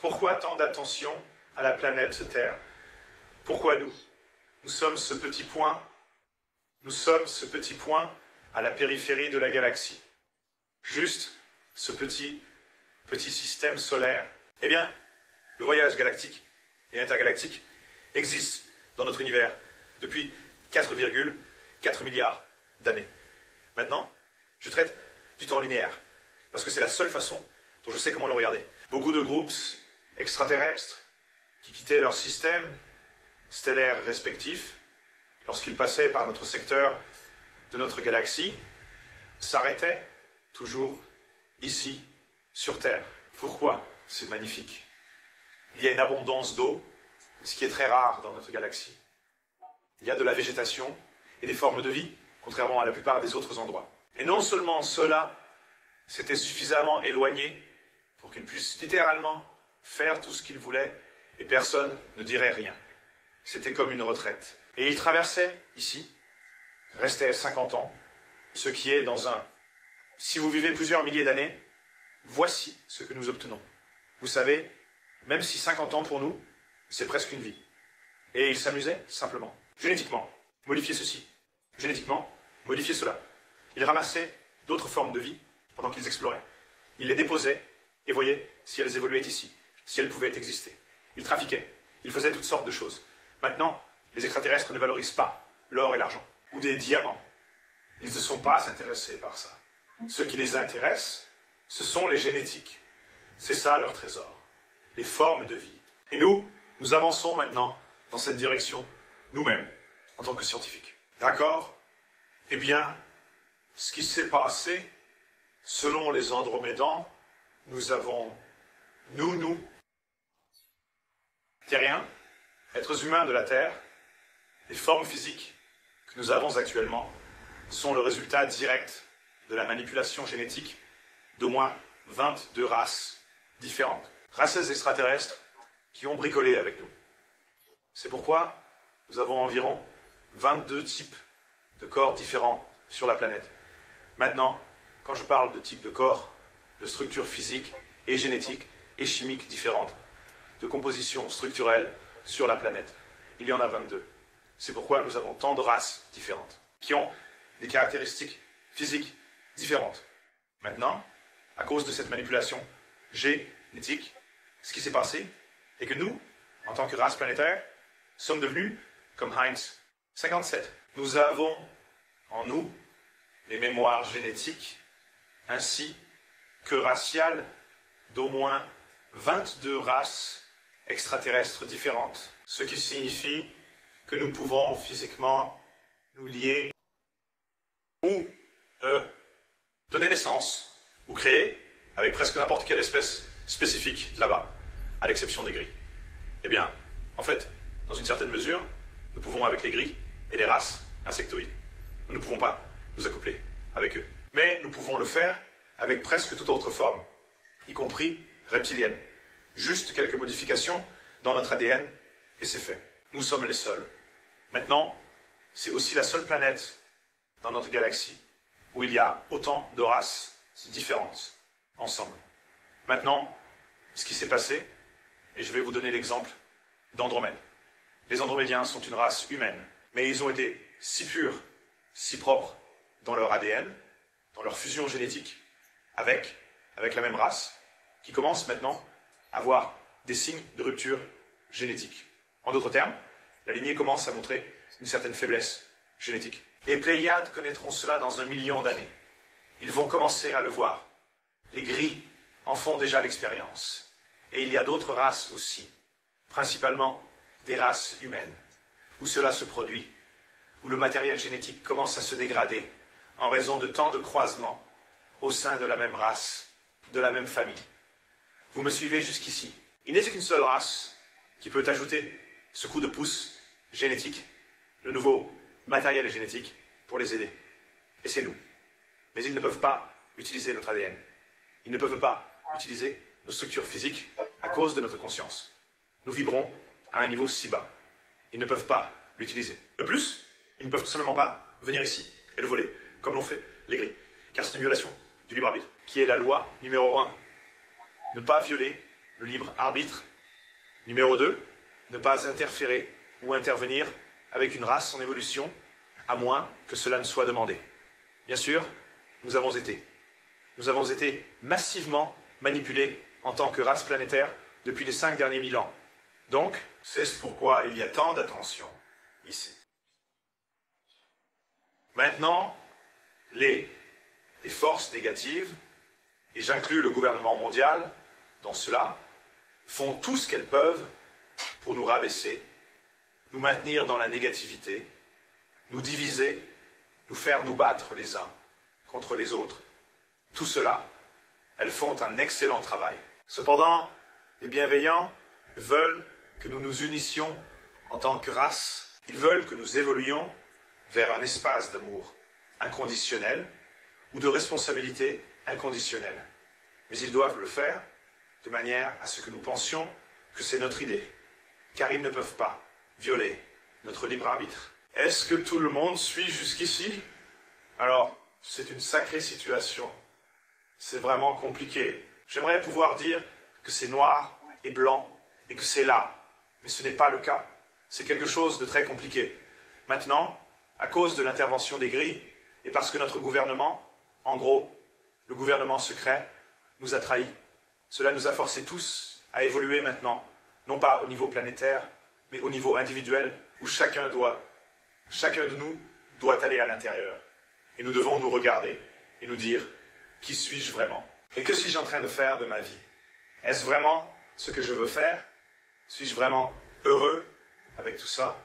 Pourquoi tant d'attention à la planète Terre? Pourquoi nous? Nous sommes ce petit point à la périphérie de la galaxie. Juste ce petit système solaire. Eh bien, le voyage galactique et intergalactique existe dans notre univers depuis 4,4 milliards d'années. Maintenant, je traite du temps linéaire, parce que c'est la seule façon dont je sais comment le regarder. Beaucoup de groupes extraterrestres qui quittaient leur système stellaire respectif, lorsqu'ils passaient par notre secteur de notre galaxie, s'arrêtaient toujours ici, sur Terre. Pourquoi? C'est magnifique. Il y a une abondance d'eau, ce qui est très rare dans notre galaxie. Il y a de la végétation et des formes de vie, contrairement à la plupart des autres endroits. Et non seulement ceux-là s'étaient suffisamment éloignés pour qu'ils puissent littéralement faire tout ce qu'ils voulaient et personne ne dirait rien. C'était comme une retraite. Et ils traversaient ici, restaient 50 ans, ce qui est dans un... Si vous vivez plusieurs milliers d'années, voici ce que nous obtenons. Vous savez, même si 50 ans pour nous, c'est presque une vie. Et ils s'amusaient simplement. Génétiquement, modifier ceci. Génétiquement, modifier cela. Ils ramassaient d'autres formes de vie pendant qu'ils exploraient. Ils les déposaient et voyaient si elles évoluaient ici, si elles pouvaient exister. Ils trafiquaient. Ils faisaient toutes sortes de choses. Maintenant, les extraterrestres ne valorisent pas l'or et l'argent, ou des diamants. Ils ne sont pas intéressés par ça. Ce qui les intéresse, ce sont les génétiques. C'est ça leur trésor. Les formes de vie. Et nous avançons maintenant dans cette direction, nous-mêmes, en tant que scientifiques. D'accord? Eh bien, ce qui s'est passé, selon les Andromédans, nous avons, nous, terriens, êtres humains de la Terre, les formes physiques que nous avons actuellement sont le résultat direct de la manipulation génétique d'au moins 22 races différentes. Races extraterrestres qui ont bricolé avec nous. C'est pourquoi nous avons environ 22 types de corps différents sur la planète. Maintenant, quand je parle de types de corps, de structures physiques et génétiques et chimiques différentes, de composition structurelle sur la planète, il y en a 22. C'est pourquoi nous avons tant de races différentes, qui ont des caractéristiques physiques différentes. Maintenant, à cause de cette manipulation génétique, ce qui s'est passé est que nous, en tant que race planétaire, sommes devenus comme Heinz 57. Nous avons en nous les mémoires génétiques ainsi que raciales d'au moins 22 races extraterrestres différentes. Ce qui signifie que nous pouvons physiquement nous lier ou donner naissance ou créer avec presque n'importe quelle espèce spécifique là-bas, à l'exception des gris. Eh bien, en fait, dans une certaine mesure, nous pouvons avec les gris et les races insectoïdes. Nous ne pouvons pas nous accoupler avec eux. Mais nous pouvons le faire avec presque toute autre forme, y compris reptilienne. Juste quelques modifications dans notre ADN et c'est fait. Nous sommes les seuls. Maintenant, c'est aussi la seule planète dans notre galaxie où il y a autant de races différentes ensemble. Maintenant, ce qui s'est passé, et je vais vous donner l'exemple d'Andromède. Les Andromédiens sont une race humaine, mais ils ont été si purs, si propres dans leur ADN, dans leur fusion génétique, avec la même race, qui commence maintenant à avoir des signes de rupture génétique. En d'autres termes, la lignée commence à montrer une certaine faiblesse génétique. Les Pléiades connaîtront cela dans 1 million d'années. Ils vont commencer à le voir. Les gris en font déjà l'expérience. Et il y a d'autres races aussi, principalement des races humaines, où cela se produit, où le matériel génétique commence à se dégrader en raison de tant de croisements au sein de la même race, de la même famille. Vous me suivez jusqu'ici? Il n'est qu'une seule race qui peut ajouter ce coup de pouce génétique, le nouveau matériel génétique, pour les aider. Et c'est nous. Mais ils ne peuvent pas utiliser notre ADN. Ils ne peuvent pas utiliser nos structures physiques à cause de notre conscience. Nous vibrons à un niveau si bas. Ils ne peuvent pas l'utiliser. De plus, ils ne peuvent tout simplement pas venir ici et le voler, comme l'ont fait les gris. Car c'est une violation du libre arbitre, qui est la loi numéro 1. Ne pas violer le libre arbitre. Numéro 2, ne pas interférer ou intervenir avec une race en évolution, à moins que cela ne soit demandé. Bien sûr, nous avons été massivement manipulés en tant que race planétaire depuis les 5 derniers 1000 ans. Donc, c'est pourquoi il y a tant d'attention ici. Maintenant, les forces négatives, et j'inclus le gouvernement mondial dans cela, font tout ce qu'elles peuvent pour nous rabaisser, nous maintenir dans la négativité, nous diviser, nous faire nous battre les uns contre les autres. Tout cela, elles font un excellent travail. Cependant, les bienveillants veulent que nous nous unissions en tant que race. Ils veulent que nous évoluions vers un espace d'amour inconditionnel ou de responsabilité inconditionnelle. Mais ils doivent le faire de manière à ce que nous pensions que c'est notre idée, car ils ne peuvent pas violer notre libre arbitre. Est-ce que tout le monde suit jusqu'ici? Alors, c'est une sacrée situation. C'est vraiment compliqué. J'aimerais pouvoir dire que c'est noir et blanc et que c'est là, mais ce n'est pas le cas. C'est quelque chose de très compliqué. Maintenant, à cause de l'intervention des grilles, et parce que notre gouvernement, en gros, le gouvernement secret, nous a trahis. Cela nous a forcés tous à évoluer maintenant, non pas au niveau planétaire, mais au niveau individuel, où chacun de nous doit aller à l'intérieur. Et nous devons nous regarder et nous dire, qui suis-je vraiment? Et que suis-je en train de faire de ma vie? Est-ce vraiment ce que je veux faire? Suis-je vraiment heureux avec tout ça?